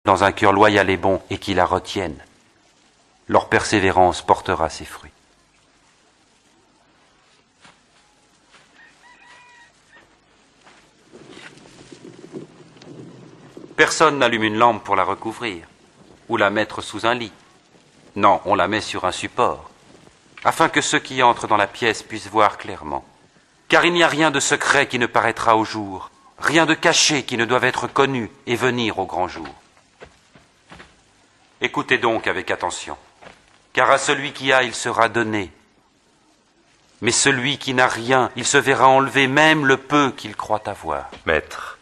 dans un cœur loyal et bon, et qui la retiennent. Leur persévérance portera ses fruits. Personne n'allume une lampe pour la recouvrir, ou la mettre sous un lit. Non, on la met sur un support, afin que ceux qui entrent dans la pièce puissent voir clairement. Car il n'y a rien de secret qui ne paraîtra au jour, rien de caché qui ne doive être connu et venir au grand jour. Écoutez donc avec attention, car à celui qui a, il sera donné. Mais celui qui n'a rien, il se verra enlever même le peu qu'il croit avoir. Maître,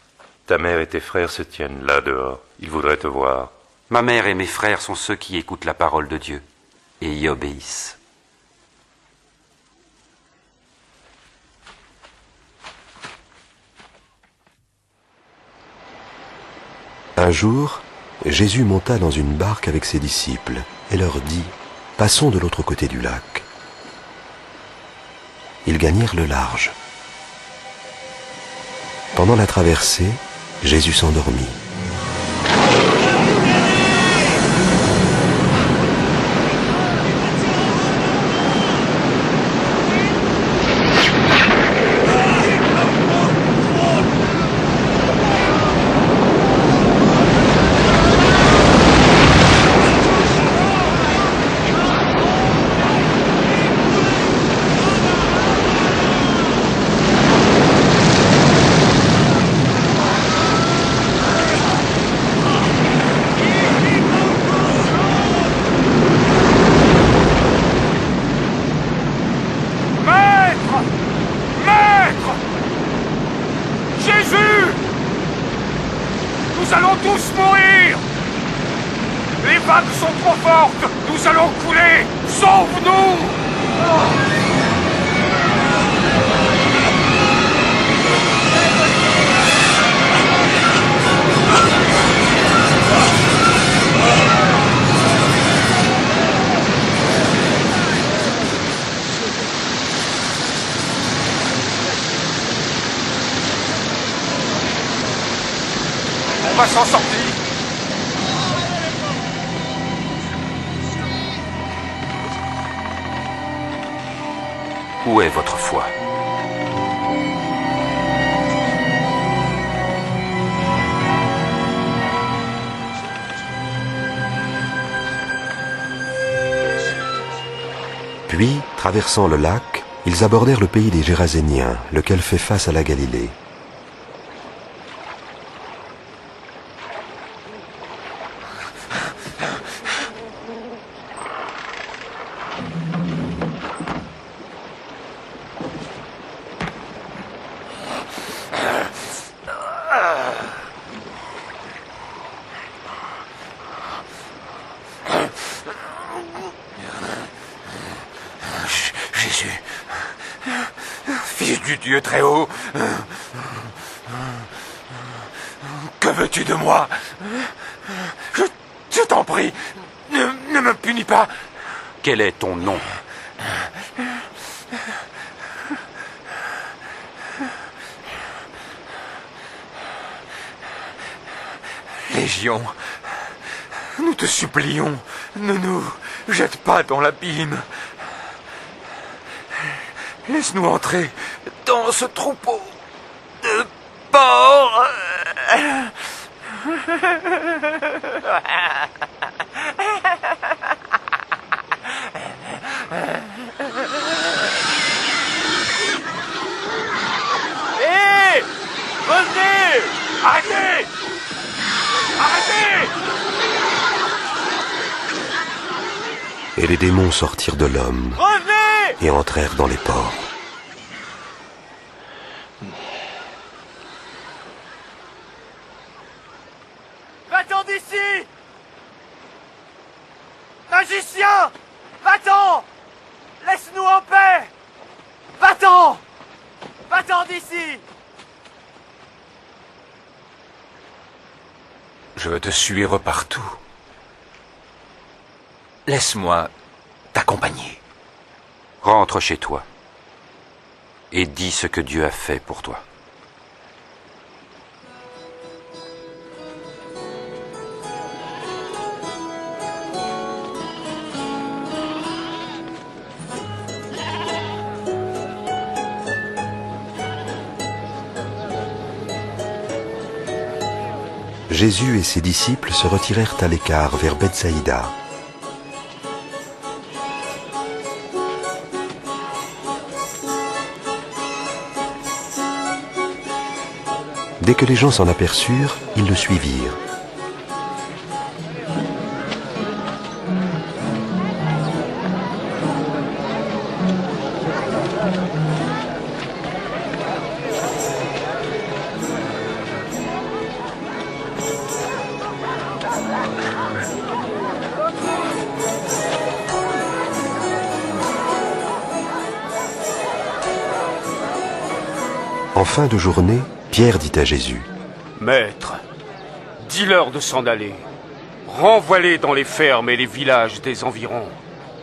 ta mère et tes frères se tiennent là dehors. Ils voudraient te voir. Ma mère et mes frères sont ceux qui écoutent la parole de Dieu et y obéissent. Un jour, Jésus monta dans une barque avec ses disciples et leur dit « Passons de l'autre côté du lac ». Ils gagnèrent le large. Pendant la traversée, Jésus s'endormit. Nous allons tous mourir! Les vagues sont trop fortes! Nous allons couler! Sauve-nous! On va s'en sortir! Où est votre foi? Puis, traversant le lac, ils abordèrent le pays des Géraséniens, lequel fait face à la Galilée. Jésus, Fils du Dieu très haut, que veux-tu de moi? Je t'en prie, ne me punis pas. Quel est ton nom? Légion, nous te supplions, ne nous jette pas dans l'abîme. Laisse-nous entrer dans ce troupeau de porcs. Hé! Revenez! Arrêtez! Arrêtez! Et les démons sortirent de l'homme et entrèrent dans les porcs. Va-t'en d'ici! Magicien! Va-t'en! Laisse-nous en paix! Va-t'en! Va-t'en d'ici! Je veux te suivre partout. Laisse-moi t'accompagner. Rentre chez toi et dis ce que Dieu a fait pour toi. Jésus et ses disciples se retirèrent à l'écart vers Bethsaïda. Dès que les gens s'en aperçurent, ils le suivirent. En fin de journée, Pierre dit à Jésus: Maître, dis-leur de s'en aller. Renvoie-les dans les fermes et les villages des environs,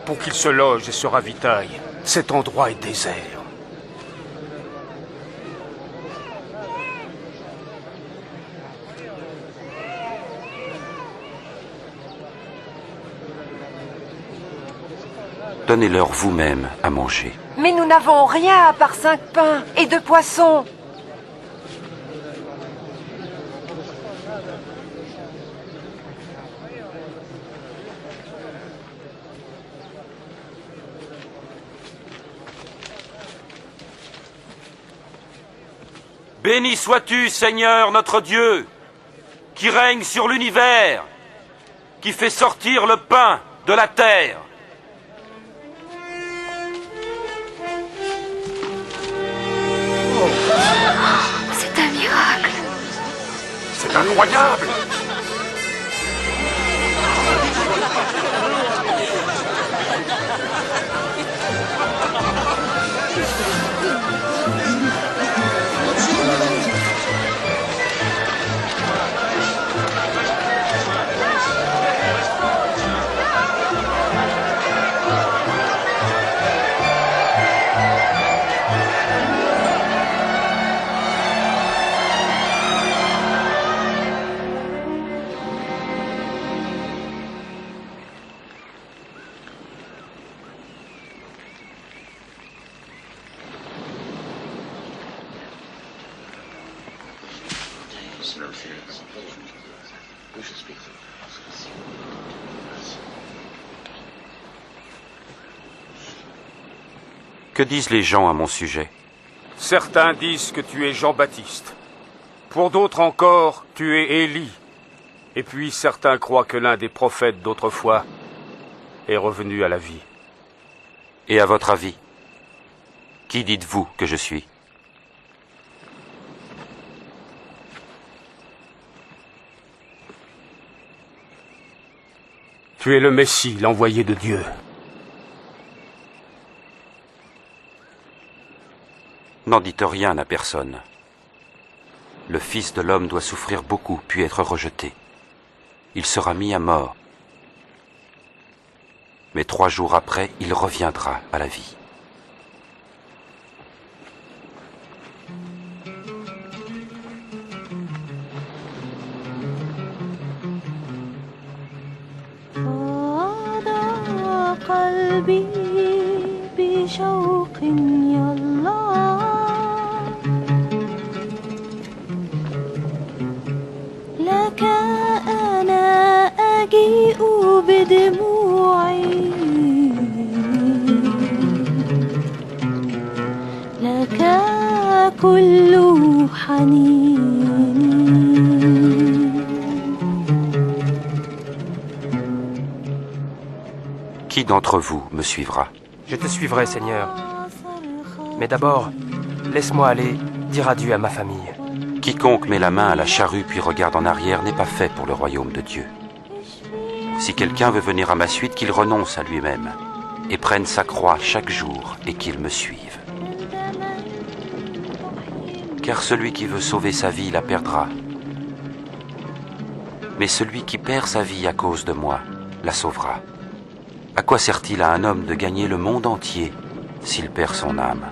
pour qu'ils se logent et se ravitaillent. Cet endroit est désert. Donnez-leur vous-même à manger. Mais nous n'avons rien à part 5 pains et 2 poissons. Béni sois-tu, Seigneur notre Dieu, qui règne sur l'univers, qui fait sortir le pain de la terre. C'est un miracle. C'est incroyable! Que disent les gens à mon sujet? Certains disent que tu es Jean-Baptiste. Pour d'autres encore, tu es Élie. Et puis certains croient que l'un des prophètes d'autrefois est revenu à la vie. Et à votre avis, qui dites-vous que je suis? Tu es le Messie, l'envoyé de Dieu. N'en dites rien à personne. Le Fils de l'homme doit souffrir beaucoup, puis être rejeté. Il sera mis à mort. Mais 3 jours après, il reviendra à la vie. قلبي بشوق يا الله لك أنا أجيء بدموعي لك كل حنين. Qui d'entre vous me suivra? Je te suivrai, Seigneur. Mais d'abord, laisse-moi aller dire adieu à ma famille. Quiconque met la main à la charrue puis regarde en arrière n'est pas fait pour le royaume de Dieu. Si quelqu'un veut venir à ma suite, qu'il renonce à lui-même et prenne sa croix chaque jour et qu'il me suive. Car celui qui veut sauver sa vie la perdra. Mais celui qui perd sa vie à cause de moi la sauvera. À quoi sert-il à un homme de gagner le monde entier s'il perd son âme ?